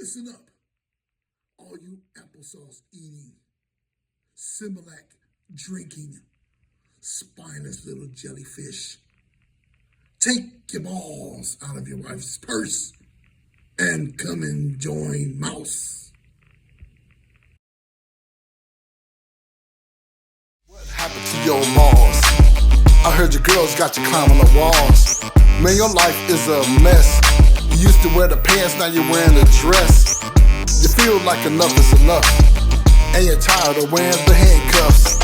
Listen up, all you applesauce eating, Similac drinking, spineless little jellyfish. Take your balls out of your wife's purse and come and join Mouse. What happened to your balls? I heard your girls got you climbing the walls. Man, your life is a mess. You used to wear the pants, now you're wearing a dress. You feel like enough is enough, and you're tired of wearing the handcuffs.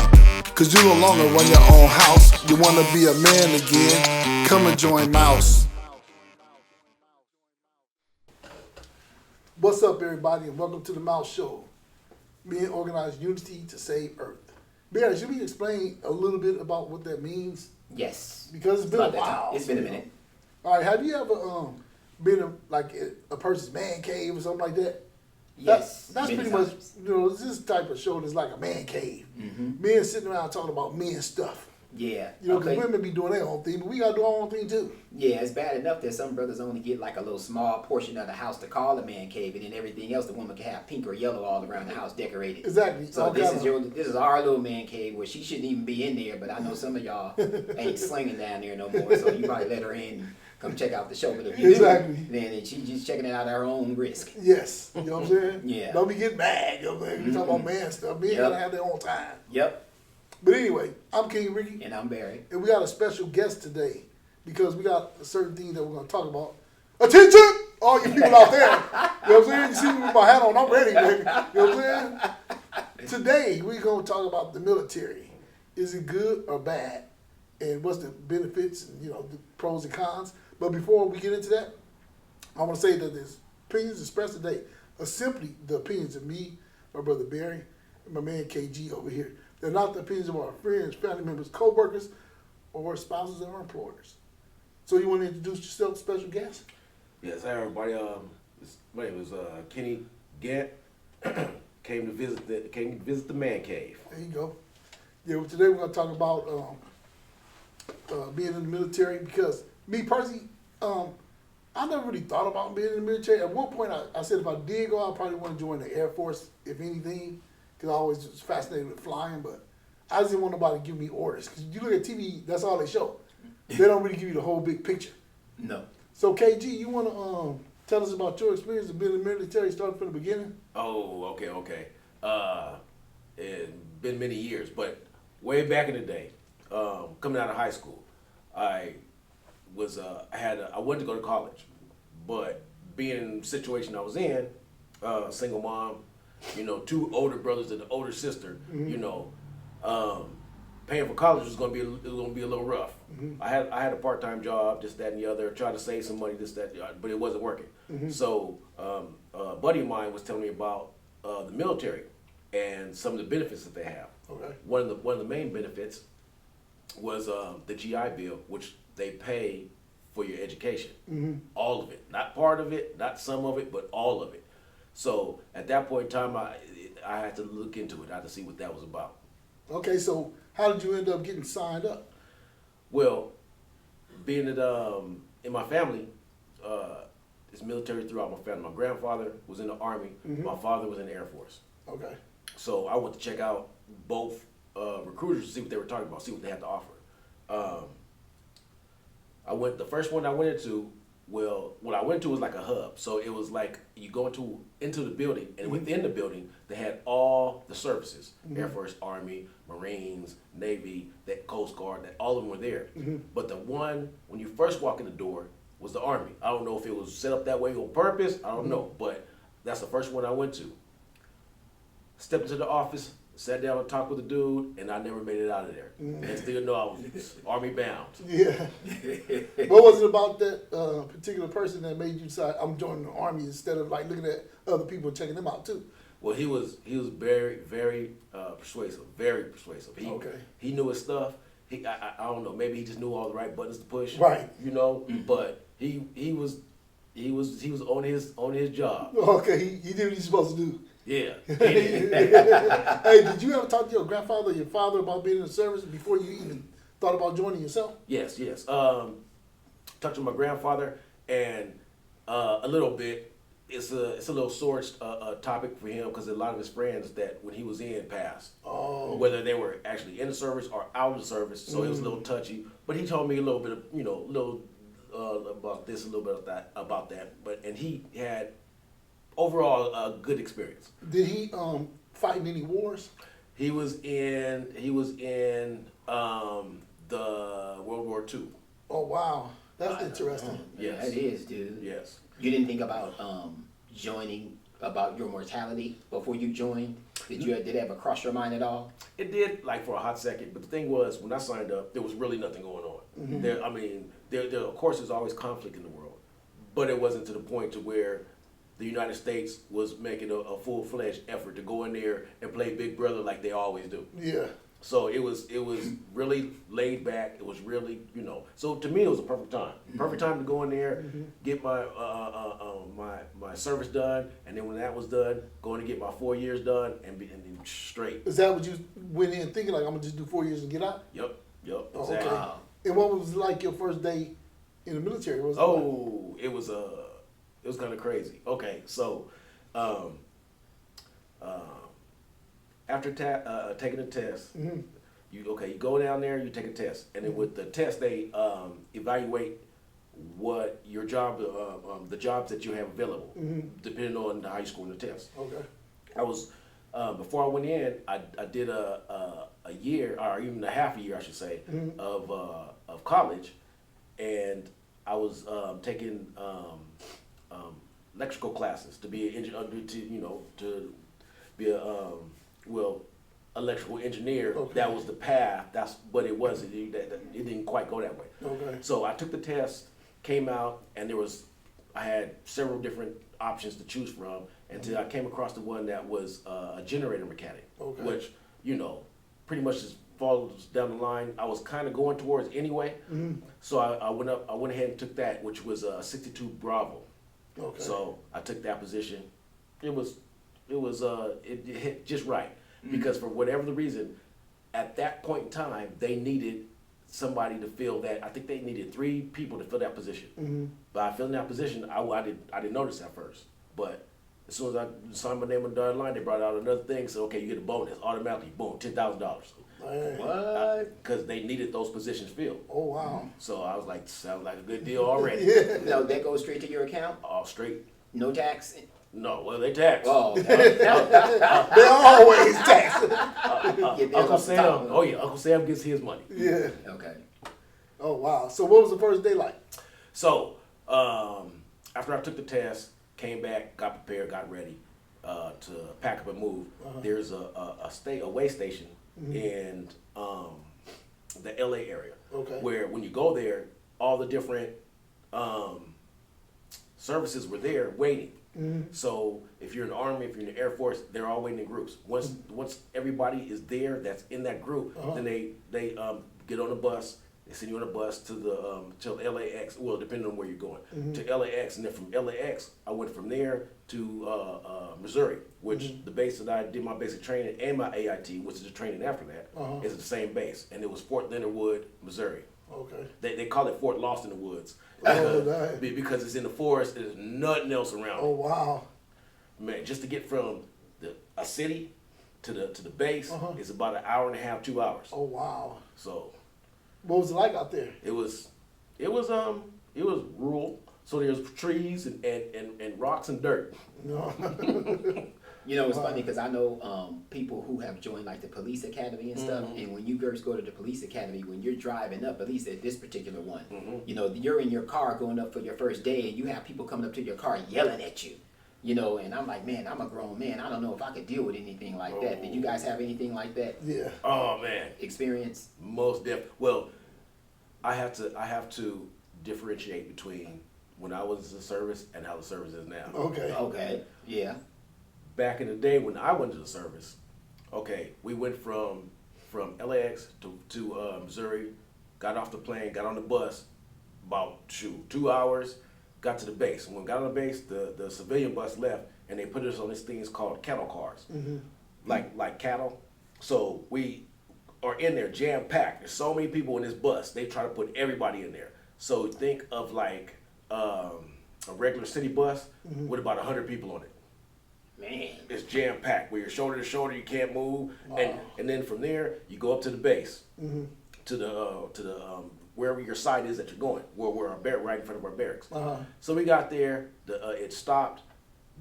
Cause you no longer run your own house. You wanna be a man again, come and join Mouse. What's up, everybody, and welcome to the Mouse Show. Men organize unity to save Earth. Barry, should we explain a little bit about what that means? Yes. Because it's been a while. It's been a minute. All right, have you ever been in, like a person's man cave or something like that? Yes. That's pretty much, it's this type of show that's like a man cave. Mm-hmm. Men sitting around talking about men stuff. Yeah. Because women be doing their own thing, but we got to do our own thing too. Yeah, it's bad enough that some brothers only get like a little small portion of the house to call a man cave, and then everything else the woman can have pink or yellow all around the house decorated. Exactly. So this is our little man cave where she shouldn't even be in there, but I know some of y'all ain't slinging down there no more, so you probably let her in and come check out the show. But if you do, then she's just checking it out at her own risk. Yes. You know what I'm saying? Yeah. Don't be getting mad. You know what I'm saying? We talk about man stuff. Men gotta have their own time. Yep. But anyway, I'm King Ricky. And I'm Barry. And we got a special guest today because we got a certain thing that we're going to talk about. Attention! All you people out there. You know what I'm saying? You see me with my hat on. I'm ready, baby. You know what I'm saying? Today, we're going to talk about the military. Is it good or bad? And what's the benefits and, the pros and cons? But before we get into that, I want to say that the opinions expressed today are simply the opinions of me, my brother Barry, and my man KG over here. They're not the opinions of our friends, family members, co-workers, or spouses of our employers. So you want to introduce yourself, special guest? Yes, hi everybody. My name is Kenny Gant. came to visit the man cave. There you go. Yeah, well, today we're going to talk about being in the military because me personally, I never really thought about being in the military. At one point, I said if I did go, I probably want to join the Air Force, if anything. Because I always was fascinated with flying, but I just didn't want nobody to give me orders. Because you look at TV, that's all they show. They don't really give you the whole big picture. No. So KG, you want to tell us about your experience of being in the military, starting from the beginning? Oh, okay. It's been many years, but way back in the day, coming out of high school, I wanted to go to college, but being in the situation I was in, single mom, two older brothers and an older sister, paying for college was going to be a little rough. Mm-hmm. I had a part-time job, this, that, and the other, tried to save some money, this, that, but it wasn't working. Mm-hmm. So a buddy of mine was telling me about the military and some of the benefits that they have. Okay. One of the main benefits was the GI Bill, which they pay for your education. Mm-hmm. All of it, not part of it, not some of it, but all of it. So at that point in time, I had to look into it. I had to see what that was about. Okay, so how did you end up getting signed up? Well, being that in my family, it's military throughout my family. My grandfather was in the Army. Mm-hmm. My father was in the Air Force. Okay. So I went to check out both recruiters to see what they were talking about, see what they had to offer. The first one I went into, what I went to was like a hub. So it was like you go into the building, and mm-hmm. within the building, they had all the services. Mm-hmm. Air Force, Army, Marines, Navy, that Coast Guard, that all of them were there. Mm-hmm. But the one, when you first walk in the door, was the Army. I don't know if it was set up that way on purpose. I don't mm-hmm. know. But that's the first one I went to. Stepped into the office, sat down and talked with the dude, and I never made it out of there. Mm-hmm. And still know I was Army bound. Yeah. What was it about that particular person that made you decide I'm joining the Army instead of like looking at other people and checking them out too? Well, he was very, very persuasive. Very persuasive. He knew his stuff. I don't know. Maybe he just knew all the right buttons to push. Right. Mm-hmm. But he was on his job. Okay. He did what he's supposed to do. Yeah. Hey, did you ever talk to your grandfather or your father about being in the service before you even thought about joining yourself? Yes. Talked to my grandfather and a little bit. it's a little sore topic for him because a lot of his friends that when he was in passed, whether they were actually in the service or out of the service, so it was a little touchy. But he told me a little bit of about this, a little bit of about that. And he had overall a good experience. Did he fight in any wars? He was in the World War II. Oh wow, that's interesting. Yeah, it is, dude. Yes. You didn't think about joining, about your mortality before you joined? Did it ever cross your mind at all? It did, like for a hot second. But the thing was, when I signed up, there was really nothing going on. There of course, there's always conflict in the world, but it wasn't to the point to where the United States was making a full-fledged effort to go in there and play Big Brother like they always do. Yeah. So it was really laid back. It was really, So to me, it was a perfect time. Perfect time to go in there, get my my service done, and then when that was done, going to get my 4 years done and then straight. Is that what you went in thinking? Like, I'm gonna just do 4 years and get out? Yep. Oh, Exactly. okay. And what was like your first day in the military? It was kind of crazy. Okay, so after taking a test, you go down there, you take a test, and then with the test they evaluate what your job, the jobs that you have available, depending on how you score in the test. Okay. I was before I went in, I did a year or even a half a year, I should say, of college, and I was taking electrical classes to be an engineer, to be a electrical engineer. Okay. That was the path. That's what it was. It didn't quite go that way. Okay. So I took the test, came out, and I had several different options to choose from until I came across the one that was a generator mechanic, Okay. which pretty much just falls down the line. I was kind of going towards anyway, so I went ahead and took that, which was a 62 Bravo. Okay. So I took that position. It hit just right because for whatever the reason, at that point in time, they needed somebody to fill that. I think they needed 3 people to fill that position. By filling that position, I didn't notice at first, but as soon as I signed my name on the dotted line, they brought out another thing. So okay, you get a bonus automatically. Boom, $10,000. What? Because they needed those positions filled. Oh wow. So I was like, sounds like a good deal already. No, that goes straight to your account? All straight. No tax? No, well they tax. Oh, okay. They always tax. Get that Uncle off the top. Sam. Oh yeah, Uncle Sam gets his money. Yeah. Okay. Oh wow. So what was the first day like? So after I took the test, came back, got prepared, got ready to pack up and move. There's a way station in the LA area. Okay. Where when you go there, all the different services were there waiting. So if you're in the Army, if you're in the Air Force, they're all waiting in groups. Once everybody is there that's in that group, then they get on a bus. They send you on a bus to LAX. Well, depending on where you're going, to LAX, and then from LAX, I went from there to Missouri, which the base that I did my basic training and my AIT, which is the training after that, is the same base, and it was Fort Leonard Wood, Missouri. Okay. They call it Fort Lost in the Woods. Oh, nice. Because it's in the forest. There's nothing else around. Oh wow. Man, just to get from a city to the base is about an hour and a half, 2 hours. Oh wow. So What was it like out there? it was rural. So there's trees and rocks and dirt. No. It's funny because I know people who have joined like the police academy and stuff. And when you girls go to the police academy, when you're driving up, at least at this particular one, you're in your car going up for your first day, and you have people coming up to your car yelling at you. And I'm like, man, I'm a grown man. I don't know if I could deal with anything like that. Did you guys have anything like that? Yeah. Oh man, Experience? most well, I have to differentiate between when I was in the service and how the service is now. Okay. Okay. Yeah. Back in the day when I went to the service, okay, we went from LAX to Missouri, got off the plane, got on the bus, about 2 hours, got to the base. When we got on the base, the civilian bus left, and they put us on these things called cattle cars, like cattle. So we are in there jam packed. There's so many people in this bus. They try to put everybody in there. So think of like a regular city bus with about 100 people on it. Man. It's jam packed. Where you're shoulder to shoulder, you can't move, and then from there you go up to the base, to the wherever your site is that you're going. Where our right in front of our barracks. So we got there. It stopped.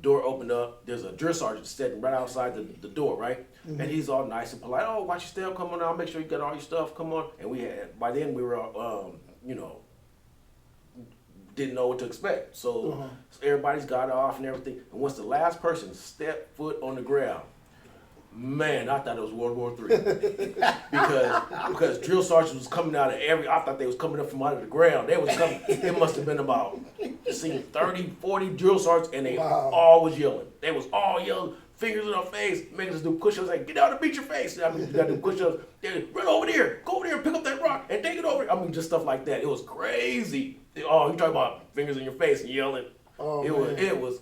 Door opened up. There's a drill sergeant sitting right outside the door, right? And he's all nice and polite. Oh, watch your step. Come on now. Make sure you got all your stuff. Come on. And by then we were didn't know what to expect. So everybody's got off and everything. And once the last person stepped foot on the ground, man, I thought it was World War III. because drill sergeants was coming out of I thought they was coming up from out of the ground. They was coming, it must have been about, 30, 40 drill sergeants, and they all was yelling. They was all yelling, fingers in our face, making us do push-ups, like, get out and beat your face. I mean, you gotta do push-ups. They run over there, go over there, pick up that rock, and take it over. I mean, just stuff like that. It was crazy. Oh, you talking about fingers in your face and yelling. Oh, it was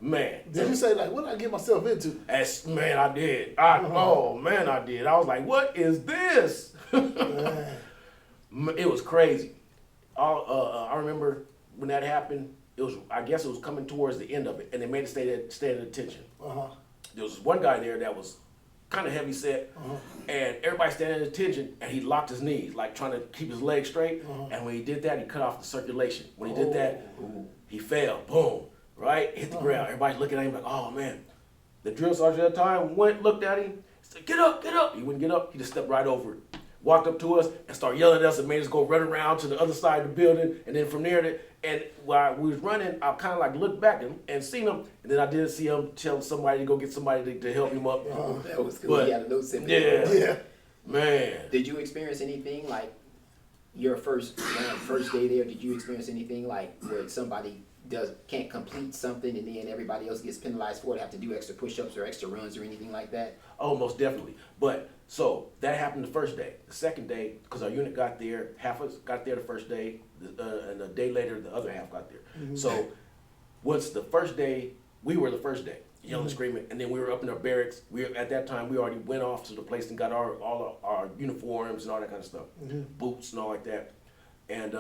man. Did you say, like, what did I get myself into? Man, I did. Oh, man, I did. I was like, what is this? It was crazy. I remember when that happened, I guess it was coming towards the end of it, and they made it stay at attention. There was one guy there that was kind of heavy set, and everybody standing at attention, and he locked his knees, like trying to keep his legs straight, and when he did that, he cut off the circulation. When he did that, he fell, boom, right, hit the ground. Everybody's looking at him like, oh man. The drill sergeant at the time looked at him, said, get up, get up. He wouldn't get up, he just stepped right over it. Walked up to us and started yelling at us and made us go run around to the other side of the building. And then from there, and while we was running, I kind of like looked back and seen him. And then I did see him tell somebody to go get somebody to help him up. That was cool. He had a little sympathy. Yeah. Man. Did you experience anything like your first day there? Did you experience anything like where somebody can't complete something and then everybody else gets penalized for it, have to do extra push-ups or extra runs or anything like that? Oh, most definitely. But so that happened the first day. The second day, because our unit got there, half of us got there the first day, and a day later the other half got there. So once the first day, we were the first day, yelling, screaming, and then we were up in our barracks. At that time we already went off to the place and got all our uniforms and all that kind of stuff, boots and all like that. And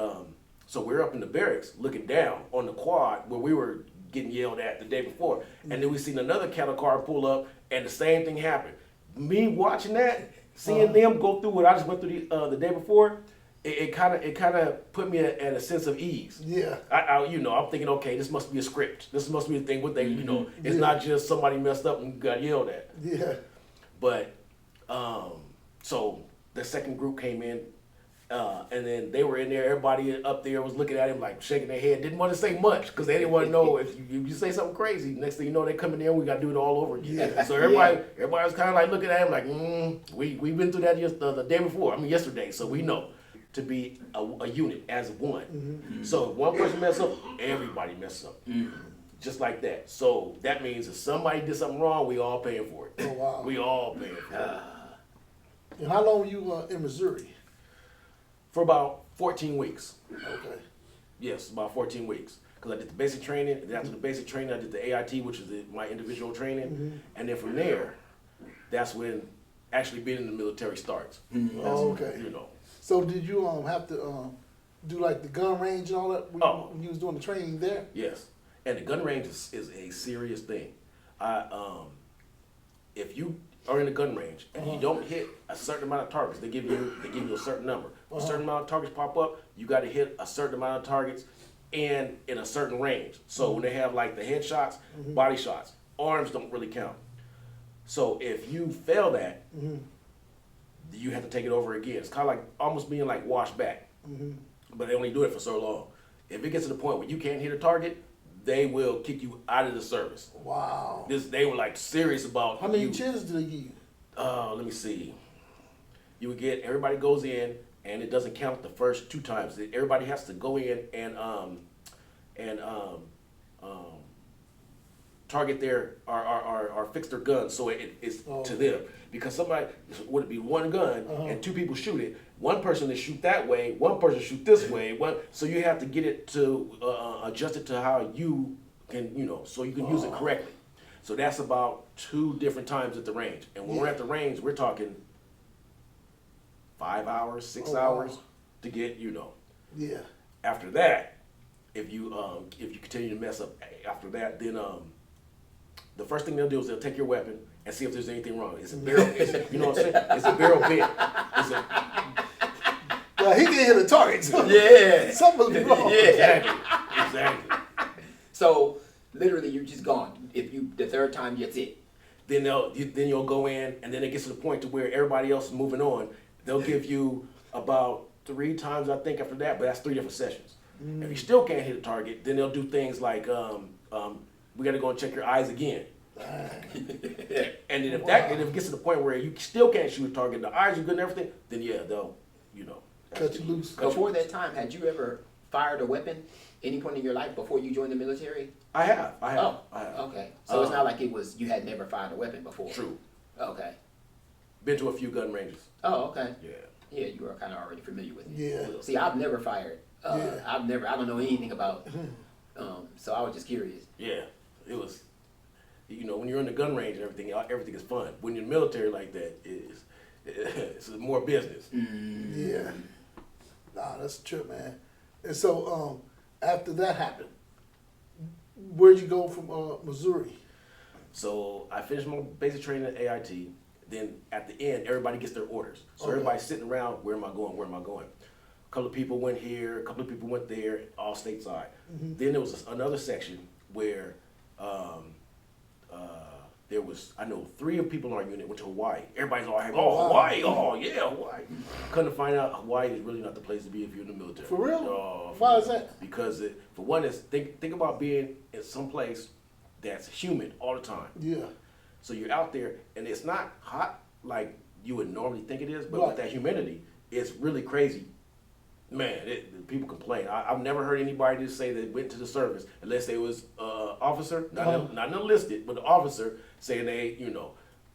so we're up in the barracks looking down on the quad where we were getting yelled at the day before. And then we seen another cattle car pull up and the same thing happened. Me watching that, seeing them go through what I just went through the day before, it kind of put me at a sense of ease. Yeah. I'm thinking, okay, this must be a script. This must be a thing. What they, it's not just somebody messed up and got yelled at. Yeah. But so the second group came in. And then they were in there. Everybody up there was looking at him like shaking their head. Didn't want to say much because they didn't want to know if you say something crazy. Next thing you know, they come in there and we got to do it all over again. Yeah. So everybody was kind of like looking at him like, we've been through that just the day before. I mean, yesterday. So we know to be a unit as one. So if one person messes up, everybody messes up. Just like that. So that means if somebody did something wrong, we all paying for it. Oh, wow. We all paying for it. And how long were you in Missouri? For about 14 weeks. Okay. Yes, about 14 weeks. Because I did the basic training, and then after the basic training, I did the AIT, which is my individual training. And then from there, that's when actually being in the military starts. Oh, okay. So did you have to do like the gun range and all that when you was doing the training there? Yes. And the gun range is a serious thing. If you are in the gun range and you don't hit a certain amount of targets, they give you a certain number. A certain amount of targets pop up, you got to hit a certain amount of targets and in a certain range. So when they have like the headshots, body shots, arms don't really count. So if you fail that, you have to take it over again. It's kind of like almost being like washed back, but they only do it for so long. If it gets to the point where you can't hit a target, they will kick you out of the service. Wow. They were like serious about how many chances do they give you? Let me see. You would get, everybody goes in and it doesn't count the first 2 times. Everybody has to go in and target or fix their guns so it's to them. Because somebody would be one gun and 2 people shoot it. One person to shoot that way, one person shoot this way. So you have to get it to adjust it to how you can, so you can use it correctly. So that's about 2 different times at the range. And when we're at the range, we're talking 5 hours, 6 hours to get, Yeah. After that, if you continue to mess up after that, then the first thing they'll do is they'll take your weapon and see if there's anything wrong. It's a barrel. You know what I'm saying? It's a barrel bent. Well, he can't hit a target. So Yeah. something must be wrong. Yeah. Exactly. So literally, you're just gone. If you the third time, that's it. Then you'll go in, and then it gets to the point to where everybody else is moving on. They'll give you about 3 times, I think, after that, but that's 3 different sessions. If you still can't hit a target, then they'll do things like we got to go and check your eyes again. And then if it gets to the point where you still can't shoot a target, the eyes are good and everything, then yeah, they'll Cut you loose. Before that time, had you ever fired a weapon any point in your life before you joined the military? I have. Oh, okay. So it's not like you had never fired a weapon before. True. Okay. Been to a few gun ranges. Oh, okay. Yeah. Yeah, you were kind of already familiar with it. Yeah. See, I've never fired. Yeah. I don't know anything about. So I was just curious. Yeah, it was. When you're in the gun range and everything is fun. When you're in the military like that, it's more business. Yeah. Nah, that's a trip, man. And so after that happened, where'd you go from Missouri? So I finished my basic training at AIT. Then at the end, everybody gets their orders. So Okay. everybody's sitting around, where am I going? Where am I going? A couple of people went here, a couple of people went there, all stateside. Then there was another section where there was, I know 3 of people in our unit went to Hawaii. Everybody's all happy. Oh, wow. Hawaii, oh yeah, Hawaii. Couldn't find out Hawaii is really not the place to be if you're in the military. For real? Oh, Why is that? Because for one, think about being in some place that's humid all the time. Yeah. So you're out there, and it's not hot like you would normally think it is, but Right. with that humidity, it's really crazy. Man, people complain. I've never heard anybody just say they went to the service unless they was officer, not enlisted, but the officer saying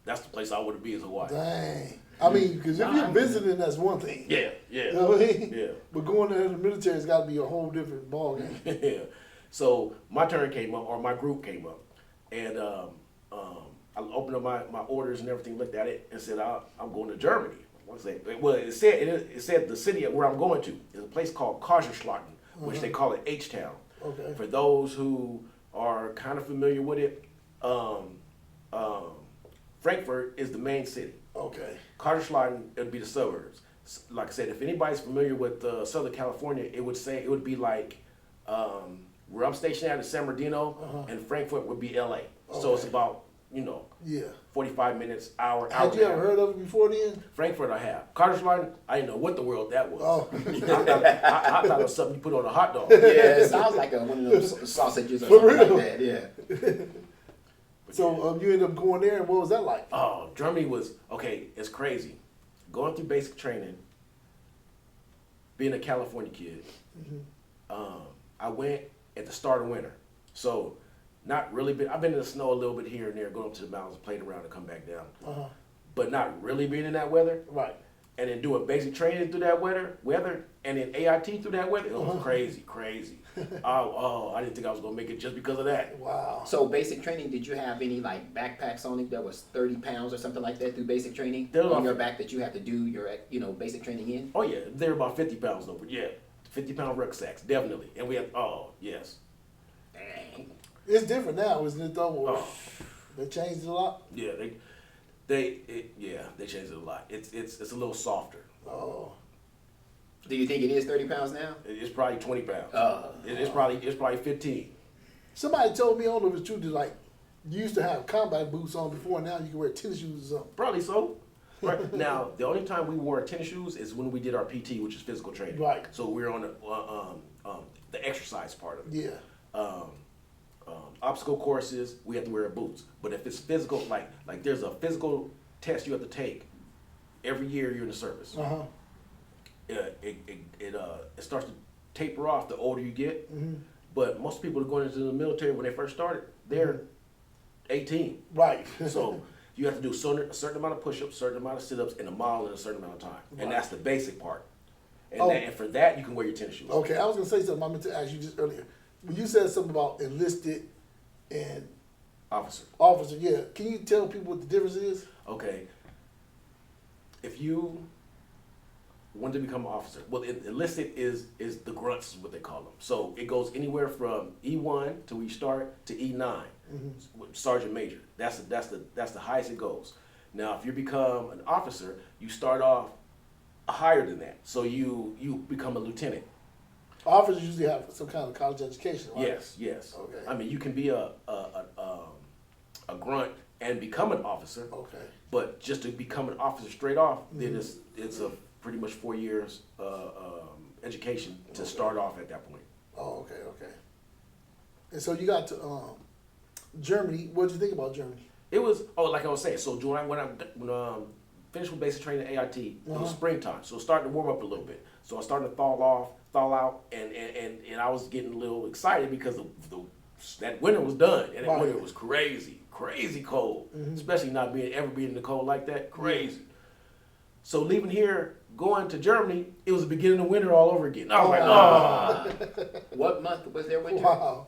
that's the place I want to be is Hawaii. Dang. I mean, because if you're visiting, that's one thing. Yeah, You know what I mean? yeah. But going there in the military has got to be a whole different ballgame. Yeah. So my turn came up, or my group came up, and I opened up my orders and everything, looked at it, and said, I'm going to Germany. Well, it said the city where I'm going to is a place called Kaiserslautern, which they call it H-Town. Okay. For those who are kind of familiar with it, Frankfurt is the main city. Okay. Kaiserslautern would be the suburbs. Like I said, if anybody's familiar with Southern California, it would be like where I'm stationed at in San Bernardino, and Frankfurt would be LA. So it's Okay. about Yeah. 45 minutes, hour. Had you ever heard of it before then? Frankfurt, I have. Kaiserslautern, I didn't know what the world that was. Oh. I thought it was something you put on a hot dog. Yeah, it sounds like one of those sausages or For something real? like that. Yeah. So you ended up going there, and what was that like? Oh, Germany was, okay, it's crazy. Going through basic training, being a California kid, I went at the start of winter. So, not really I've been in the snow a little bit here and there, going up to the mountains, played around and come back down. But not really being in that weather. Right. And then doing basic training through that weather, and then AIT through that weather, it was crazy. I didn't think I was going to make it just because of that. Wow. So basic training, did you have any like backpacks on it that was 30 pounds or something like that through basic training They're on off- your back that you have to do your basic training in? Oh yeah, they're about 50 pounds over. Yeah, 50-pound rucksacks, definitely. And we had, yes. Dang. It's different now, isn't it? Though Oh. they changed it a lot. Yeah, they changed it a lot. It's a little softer. Oh. Do you think it is 30 pounds now? It's probably 20 pounds. Oh. It's probably 15. Somebody told me, I don't know if it's true, that like you used to have combat boots on before, now you can wear tennis shoes or something. Probably so. Right. Now, the only time we wore tennis shoes is when we did our PT, which is physical training. Right. So we're on the exercise part of it. Yeah. Obstacle courses, we have to wear boots. But if it's physical, like there's a physical test you have to take every year you're in the service. It starts to taper off the older you get. But most people are going into the military when they first started, they're 18. Right. So you have to do a certain amount of push-ups, certain amount of sit-ups, and a mile in a certain amount of time. And Right. that's the basic part. And, Oh. and for that, you can wear your tennis shoes. Okay, I was gonna say something I meant to ask you just earlier. When you said something about enlisted and Officer. officer, yeah. Can you tell people what the difference is? Okay. If you when to become an officer. Well, enlisted is the grunts, is what they call them. So it goes anywhere from E1 to we start to E9, sergeant major. That's the highest it goes. Now, if you become an officer, you start off higher than that. So you become a lieutenant. Officers usually have some kind of college education, right? Yes. Okay. I mean, you can be a grunt and become an officer. Okay. But just to become an officer straight off, then it's a pretty much 4 years education to start off at that point. Oh, okay. And so you got to Germany. What did you think about Germany? It was like I was saying. So when I finished with basic training at AIT, it was springtime, so it started to warm up a little bit. So I started to thaw out, and I was getting a little excited because that winter was done, and that winter was crazy cold, especially not ever being in the cold like that, crazy. So leaving here, going to Germany, it was the beginning of winter all over again. I was like, oh. What month was their winter? Wow.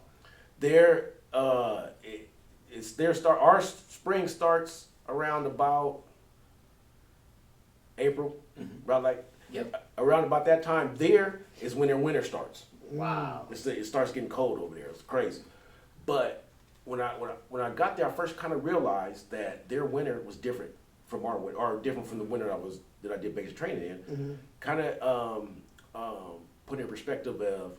Our spring starts around about April, right? Like, around about that time. There is when their winter starts. Wow. It starts getting cold over there. It's crazy. But when I got there, I first kind of realized that their winter was different from our winter, or different from the winter that I did basic training in. Kind of put in perspective of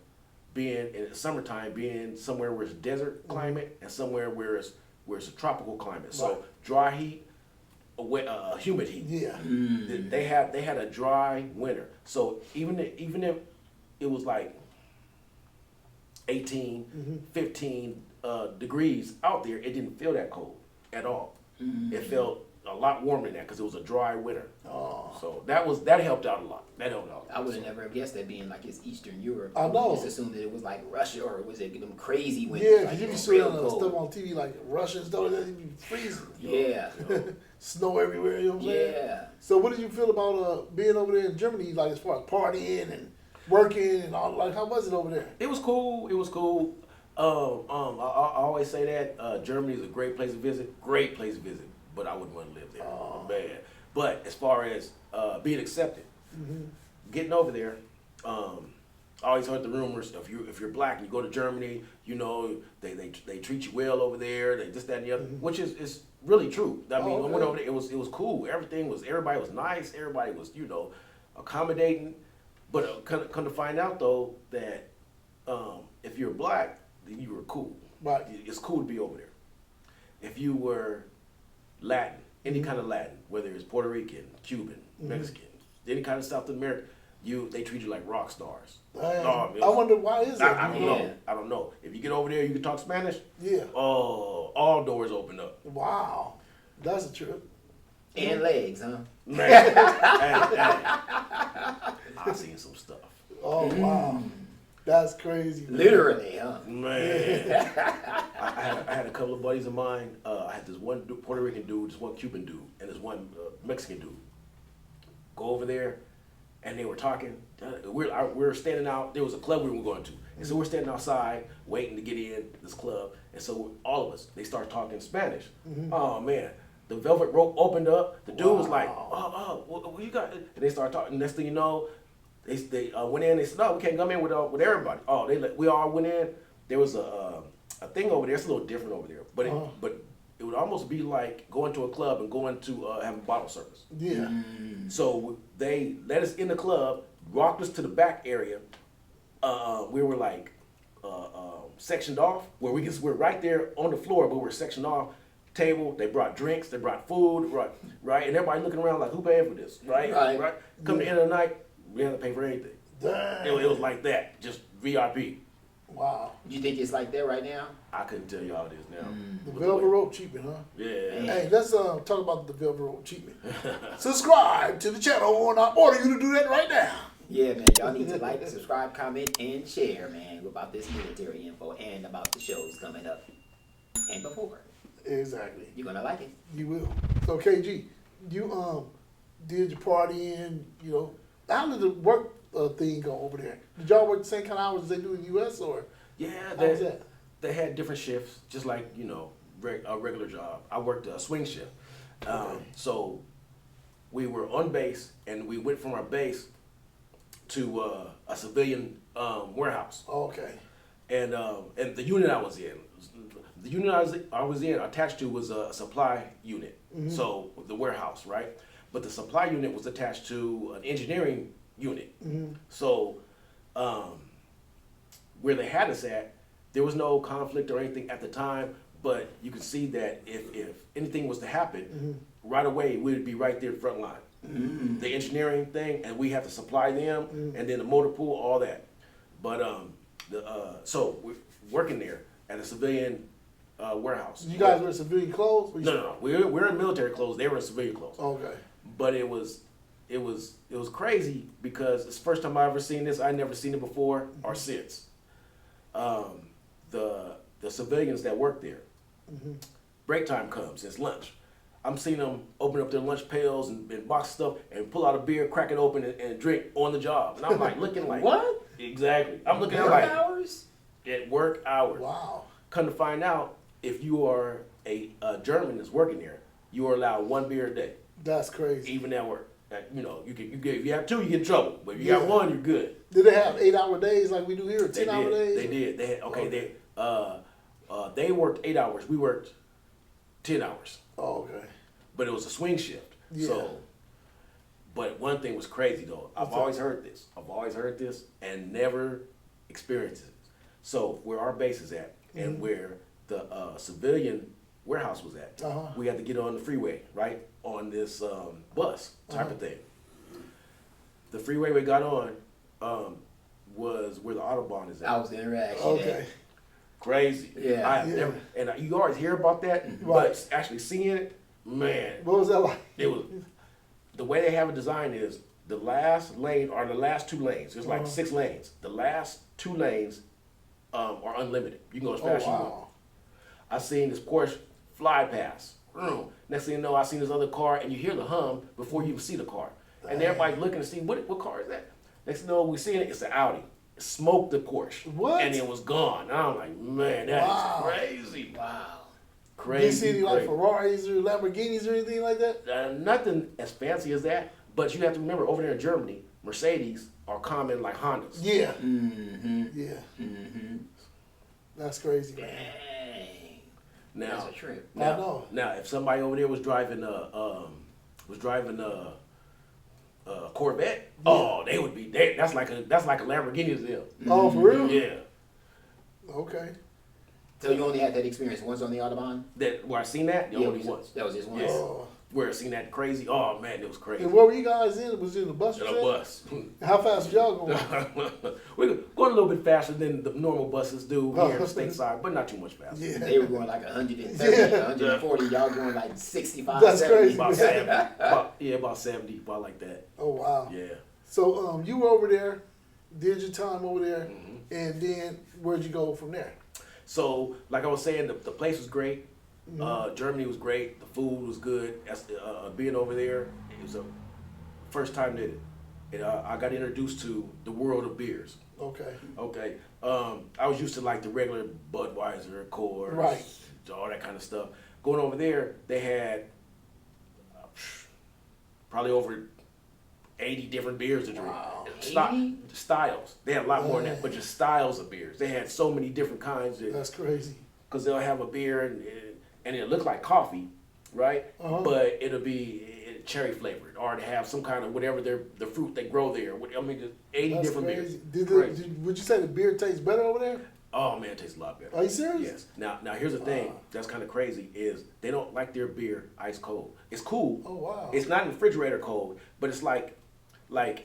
being in the summertime, being somewhere where it's desert climate and somewhere where it's a tropical climate. So dry heat, humid heat. Yeah. They had a dry winter. So even if it was like 18, 15 degrees out there, it didn't feel that cold at all. It felt a lot warmer than that because it was a dry winter. Oh. So that helped out a lot. I would have never guessed that being like it's Eastern Europe. I know. Just assumed that it was like Russia, or was it them crazy winters? Yeah, like, because you be real seeing cold? stuff on TV like Russia and stuff like that. You be freezing. Yeah. Snow everywhere. You know what I'm saying? Yeah. So what did you feel about being over there in Germany, like as far as partying and working and all? Like, how was it over there? It was cool. I always say that Germany is a great place to visit. But I wouldn't want to live there. Man. But as far as being accepted, getting over there, I always heard the rumors if you're black and you go to Germany, you know they treat you well over there. They this, that, and the other, which is really true. I mean, I went over there. It was cool. Everybody was nice. Everybody was accommodating. But come to find out though that if you're black, then you were cool. Right. It's cool to be over there. If you were Latin, any kind of Latin, whether it's Puerto Rican, Cuban, Mexican, any kind of South American, they treat you like rock stars. I wonder why is that? I don't know. If you get over there, you can talk Spanish. Yeah. Oh, all doors open up. Wow, that's a trip. And legs, huh? Man, hey, I've seen some stuff. Oh wow, that's crazy. Man. Literally, huh? Man, I had a couple of buddies of mine. I had this one Puerto Rican dude, this one Cuban dude, and this one Mexican dude. Go over there, and they were talking. We were standing out. There was a club we were going to, and so we're standing outside waiting to get in this club. And so all of us, they start talking Spanish. Oh man, the velvet rope opened up. The dude was like, what you got? And they started talking. Next thing you know, they went in. They said, no, we can't come in with everybody. Oh, we all went in. There was a thing over there. It's a little different over there, but it would almost be like going to a club and going to having bottle service. Yeah. So they let us in the club, walked us to the back area. We were like sectioned off, where we're right there on the floor, but we're sectioned off. Table, they brought drinks, they brought food, right, and everybody looking around like, who paying for this, right? Come to the end of the night, we had to pay for anything. Damn. It was like that, just VIP. Wow. You think it's like that right now? I couldn't tell you how it is now. The velvet rope treatment, huh? Yeah. Hey, let's talk about the velvet rope treatment. Subscribe to the channel, and I order you to do that right now. Yeah, man. Y'all need to like, subscribe, comment, and share, man, about this military info and about the shows coming up and before. Exactly. You're gonna like it. You will. So KG, you did your partying, how did the work thing go over there? Did y'all work the same kind of hours as they do in the US, or Yeah, how was that? they had different shifts, just like, a regular job. I worked a swing shift. So we were on base, and we went from our base to a civilian warehouse. Okay. And the unit I was in, attached to was a supply unit. So the warehouse, right? But the supply unit was attached to an engineering unit. So where they had us at, there was no conflict or anything at the time. But you could see that if anything was to happen, right away we'd be right there front line. The engineering thing, and we have to supply them, and then the motor pool, all that. But so we're working there at a civilian warehouse. You guys were in civilian clothes? No. We're in military clothes. They were in civilian clothes. Okay. But it was crazy because it's the first time I ever seen this. I never seen it before or since. The civilians that work there, break time comes. It's lunch. I'm seeing them open up their lunch pails and box stuff and pull out a beer, crack it open, and drink on the job. And I'm like looking like What? Exactly. I'm looking at Work like hours? at work hours. Wow. Come to find out, if you are a German that's working there, you are allowed 1 beer a day, That's crazy. even at work. You know, you get if you have 2, you get in trouble. But if you got 1, you're good. Did they have 8-hour days like we do here, 10-hour days? They did. They had they worked 8 hours. We worked 10 hours. Oh, okay. But it was a swing shift. Yeah. So, but one thing was crazy though. I've always heard this and never experienced it. So where our base is at and where the civilian warehouse was at, we had to get on the freeway, right, on this bus type of thing. The freeway we got on was where the Autobahn is at. I was the interaction. Okay. Crazy. Yeah. I have never, and you always hear about that, but actually seeing it, man, What was that like? it was, the way they have it designed is the last lane or the last 2 lanes. There's like 6 lanes. The last 2 lanes are unlimited. You can go as fast as you want. I seen this Porsche fly past. Next thing you know, I seen this other car, and you hear the hum before you even see the car. And everybody's looking to see what car is that. Next thing you know, we seen it. It's an Audi. It smoked the Porsche. What? And it was gone. And I'm like, man, that is crazy. Wow. Crazy. Did you see any like crazy. Ferraris or Lamborghinis or anything like that? Nothing as fancy as that, but you have to remember, over there in Germany, Mercedes are common like Hondas. Yeah. Mm-hmm. Yeah. Mm-hmm. That's crazy, man. Dang. Now, That's a trip. I know. Now, if somebody over there was driving a Corvette, oh, they would be. That's like a Lamborghini to them. Oh, for real? Yeah. Okay. So you only had that experience once on the Autobahn? That where I seen that, the only once. That was just once. Yeah. Oh. Where I seen that crazy. Oh man, it was crazy. And where were you guys in? Was it in the bus? In you a said? bus. How fast was y'all going? We were going a little bit faster than the normal buses do here stateside, but not too much faster. Yeah. They were going like 130, Yeah. 140. Y'all going like 65, That's 70. crazy. About 70. About 70, about like that. Oh, wow. Yeah. So you were over there, did your time over there, Mm-hmm. and then where'd you go from there? So, like I was saying, the place was great. Germany was great. The food was good. Being over there, it was a first time that I got introduced to the world of beers. Okay. Okay. I was used to like the regular Budweiser, Coors, Right. all that kind of stuff. Going over there, they had probably over 80 different beers to drink. Wow. 80? Styles. They had a lot more than that, but just styles of beers. They had so many different kinds. That's crazy. Because they'll have a beer and it'll look like coffee, right? But it'll be cherry flavored, or to have some kind of whatever the fruit they grow there. I mean, just 80 That's different crazy. beers. Would you say the beer tastes better over there? Oh man, it tastes a lot better. Are you serious? Yes. Now here's the thing that's kind of crazy is they don't like their beer ice cold. It's cool. Oh, wow. It's not refrigerator cold, but it's like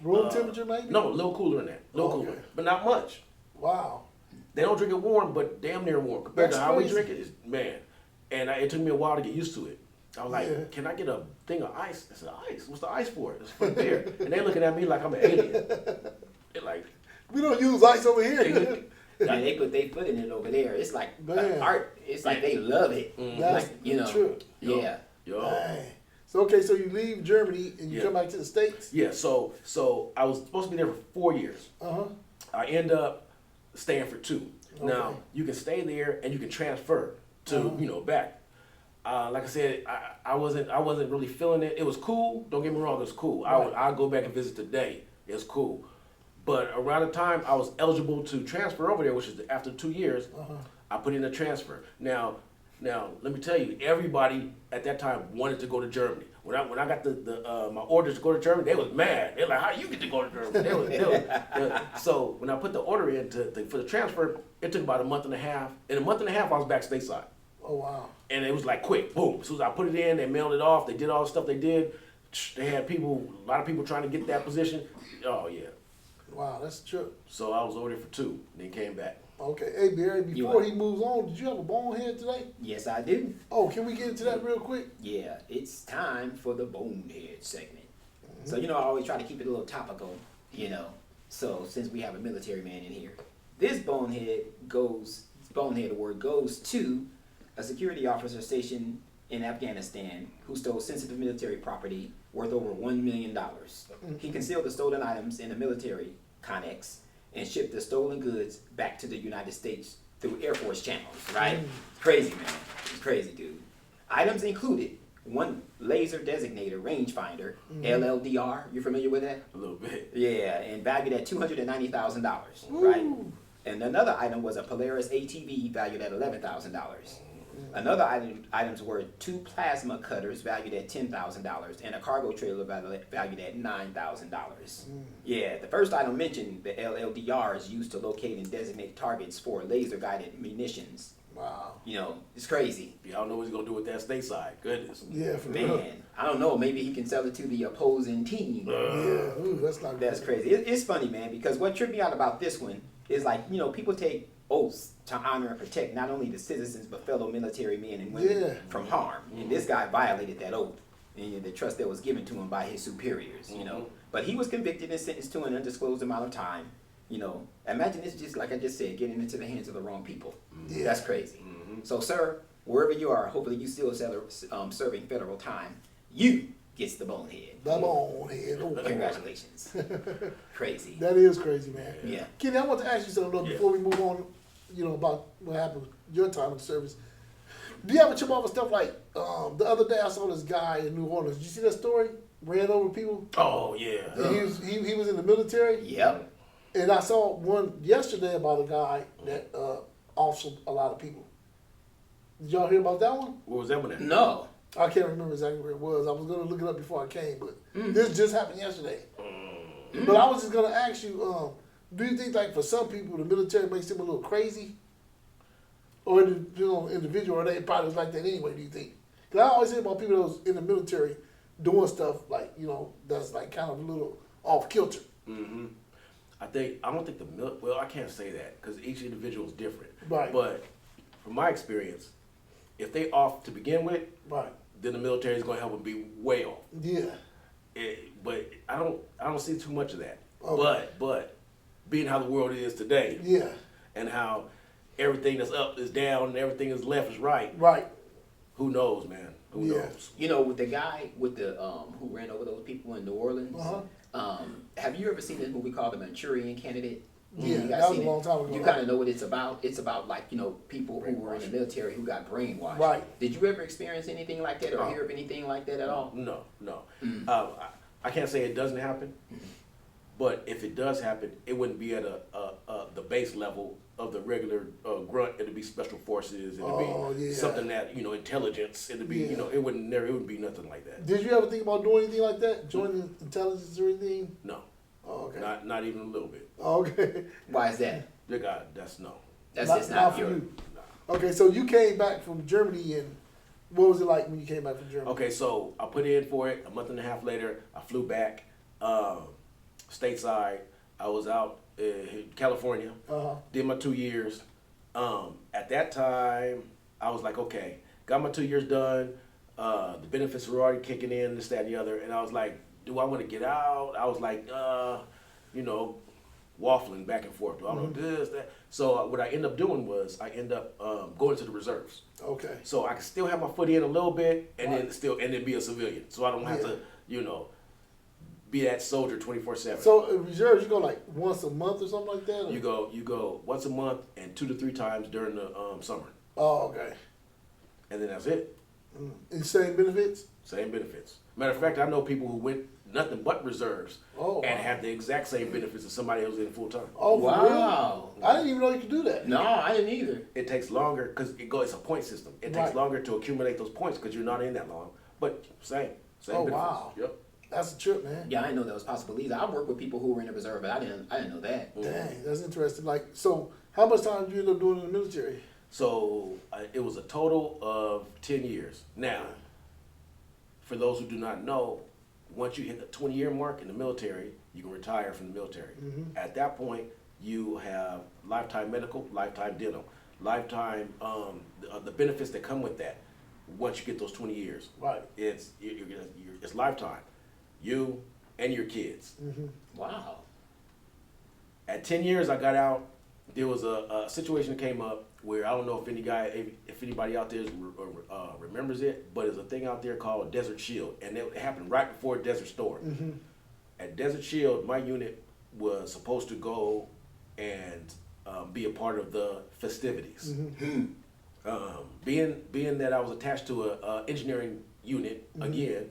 Room temperature, maybe? No, a little cooler than that. A little cooler, but not much. Wow. They don't drink it warm, but damn near warm compared That's to how crazy. we drink it. Man, and it took me a while to get used to it. I was like, Yeah. "Can I get a thing of ice?" I said, "Ice? What's the ice for? It's for beer." And they looking at me like I'm an alien. They're like, We don't use ice over here. And they put their foot in it over there. It's like Man. art. It's like they love it. That's Like, you know. true. Yeah. yo. Dang. So okay, so you leave Germany and you Yeah. come back to the States. Yeah, so I was supposed to be there for 4 years. I end up staying for 2. Now you can stay there and you can transfer to back. Like I said, I wasn't really feeling it. It was cool. Don't get me wrong, it was cool. I'll go back and visit today. It's cool, But around the time I was eligible to transfer over there, which is after 2 years, I put in a transfer. Now, let me tell you, everybody at that time wanted to go to Germany. When I got my orders to go to Germany, they was mad. They're like, "How you get to go to Germany?" So when I put the order in for the transfer, it took about a month and a half. In a month and a half, I was back stateside. Oh, wow. And it was like quick, boom. As soon as I put it in, they mailed it off. They did all the stuff they did. They had a lot of people trying to get that position. Oh yeah. Wow, that's true. So I was over there for 2, and then came back. Okay. Hey, Barry, before he moves on, did you have a bonehead today? Yes, I do. Oh, can we get into that real quick? Yeah, it's time for the bonehead segment. So, I always try to keep it a little topical, So, since we have a military man in here, this bonehead award goes to a security officer stationed in Afghanistan who stole sensitive military property worth over $1 million. He concealed the stolen items in a military connex and shipped the stolen goods back to the United States through Air Force channels, right? Crazy, man. It's crazy, dude. Items included one laser designator rangefinder, LLDR. You familiar with that? A little bit. Yeah, and valued at $290,000, right? And another item was a Polaris ATV valued at $11,000. Another items were 2 plasma cutters valued at $10,000 and a cargo trailer valued at $9,000. Yeah, the first item mentioned, the LLDR, is used to locate and designate targets for laser-guided munitions. Wow. It's crazy. Y'all know what he's gonna do with that stateside. Goodness. Yeah, for real. Man, I don't know. Maybe he can sell it to the opposing team. Yeah, ooh, that's not That's good. crazy. It's funny, man, because what tripped me out about this one is like, people take oaths to honor and protect not only the citizens but fellow military men and women from harm. And this guy violated that oath and the trust that was given to him by his superiors, But he was convicted and sentenced to an undisclosed amount of time. Imagine this, just like I just said, getting into the hands of the wrong people. Yeah. That's crazy. So, sir, wherever you are, hopefully you still serving federal time. You gets the bonehead. The bonehead. Oh, Congratulations. Crazy. that is crazy, man. Yeah. Kenny, I want to ask you something though, before we move on, about what happened with your time in the service. Do you ever trip over stuff like, the other day I saw this guy in New Orleans. Did you see that story? Ran over people? Oh yeah. And he was in the military? Yep. And I saw one yesterday about a guy that offsored a lot of people. Did y'all hear about that one? What was that one at? No. I can't remember exactly where it was. I was going to look it up before I came, but this just happened yesterday. But I was just going to ask you, do you think, like, for some people, the military makes them a little crazy? Or, individual, or they probably was like that anyway, do you think? Because I always hear about people that was in the military doing stuff, like, that's, like, kind of a little off-kilter. I don't think well, I can't say that because each individual is different. Right. But from my experience, if they off to begin with, Right. then the military is going to help them be way off. Yeah. But I don't see too much of that. Okay. But being how the world is today, Yeah. and how everything that's up is down and everything is left is right. Right. Who knows, man? Who Yeah. knows? With the guy with the who ran over those people in New Orleans. Have you ever seen this movie called The Manchurian Candidate? Yeah, You guys that was seen a long time ago. You kind of know what it's about. It's about like people who were in the military who got brainwashed. Right. Did you ever experience anything like that or hear of anything like that at all? No. I can't say it doesn't happen, but if it does happen, it wouldn't be at the base level of the regular grunt. It'd be special forces. It'd be something that intelligence. It'd be it wouldn't be nothing like that. Did you ever think about doing anything like that? Joining intelligence or anything? No. Oh, okay. Not even a little bit. Oh, okay. Why is that? That's no. That's Not- just not not for your. you. Okay, so you came back from Germany, and what was it like when you came back from Germany? Okay, so I put in for it. A month and a half later, I flew back stateside. I was out in California. Did my 2 years. At that time, I was like, okay, got my 2 years done. The benefits were already kicking in, this, that, and the other. And I was like, do I want to get out? I was like, waffling back and forth. Do I want this, that? So what I ended up doing was I ended up going to the reserves. Okay. So I can still have my foot in a little bit and then be a civilian. So I don't have to, be that soldier 24/7. So reserves, you go like once a month or something like that? Or? You go once a month and 2 to 3 times during the summer. Oh, okay. And then that's it. And same benefits? Same benefits. Matter of fact, I know people who went nothing but reserves Oh, and wow. have the exact same benefits as somebody else in full time. Oh, for Wow. real? I didn't even know you could do that. No, I didn't either. It takes longer because it's a point system. It Right. takes longer to accumulate those points because you're not in that long. But same Oh, benefits. wow. Yep. That's a trip, man. Yeah, I didn't know that was possible either. I worked with people who were in the reserve, but I didn't know that. Dang, that's interesting. Like, so how much time did you end up doing in the military? So it was a total of 10 years. Now, for those who do not know, once you hit the 20-year mark in the military, you can retire from the military. At that point, you have lifetime medical, lifetime dental, lifetime the benefits that come with that. Once you get those 20 years, Right. it's lifetime. You and your kids. Wow. At 10 years, I got out. There was a situation that came up where I don't know if anybody out there remembers it, but there's a thing out there called Desert Shield, and it happened right before Desert Storm. At Desert Shield, my unit was supposed to go and be a part of the festivities. Being that I was attached to a engineering unit again,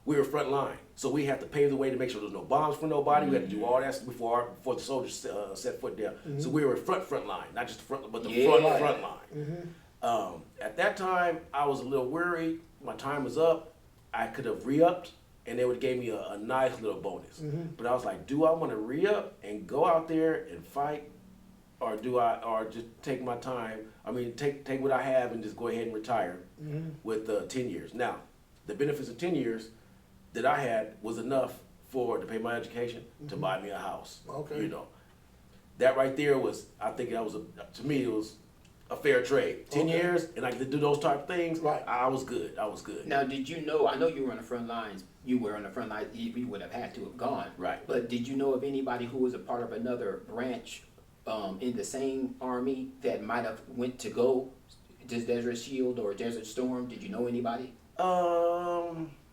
we were front line, so we had to pave the way to make sure there was no bombs for nobody. We had to do all that before the soldiers set foot down. So we were front line, not just the front, but the front line. At that time, I was a little worried. My time was up. I could have re-upped, and they would give me a nice little bonus. But I was like, do I want to re-up and go out there and fight, or just take my time? I mean, take what I have and just go ahead and retire with 10 years. Now, the benefits of 10 years that I had was enough to pay my education, to buy me a house. Okay. You know, that right there was, I think that was to me it was a fair trade. 10 years, and I could do those type of things. Right. I was good. Now, did you know? I know you were on the front lines. You were on the front lines. You would have had to have gone. Right. But did you know of anybody who was a part of another branch in the same army that might have went to go to Desert Shield or Desert Storm? Did you know anybody?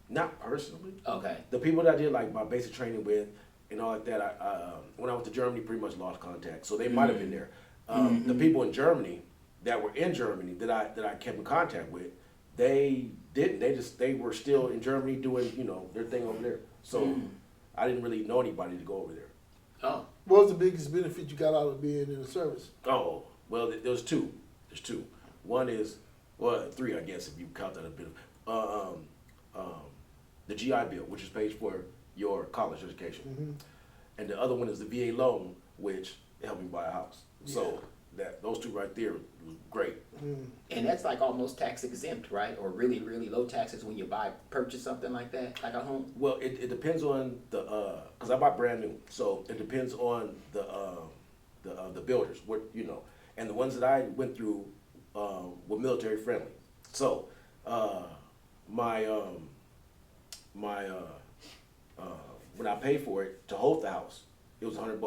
Not personally. Okay. The people that I did like my basic training with and all like that, I when I went to Germany, pretty much lost contact. So they might have been there. The people in Germany that were in Germany that I kept in contact with, they didn't. They were still in Germany doing their thing over there. So I didn't really know anybody to go over there. Oh. What was the biggest benefit you got out of being in the service? Oh well, there's two. There's two. One is three, I guess, if you count that a bit. The GI Bill, which is paid for your college education, and the other one is the VA loan, which helped me buy a house. So those two right there was great. And that's like almost tax exempt, right? Or really, really low taxes when you purchase something like that, like a home. Well, it depends on because I bought brand new, so it depends on the builders, and the ones that I went through were military friendly. So when I paid for it to hold the house, it was $100.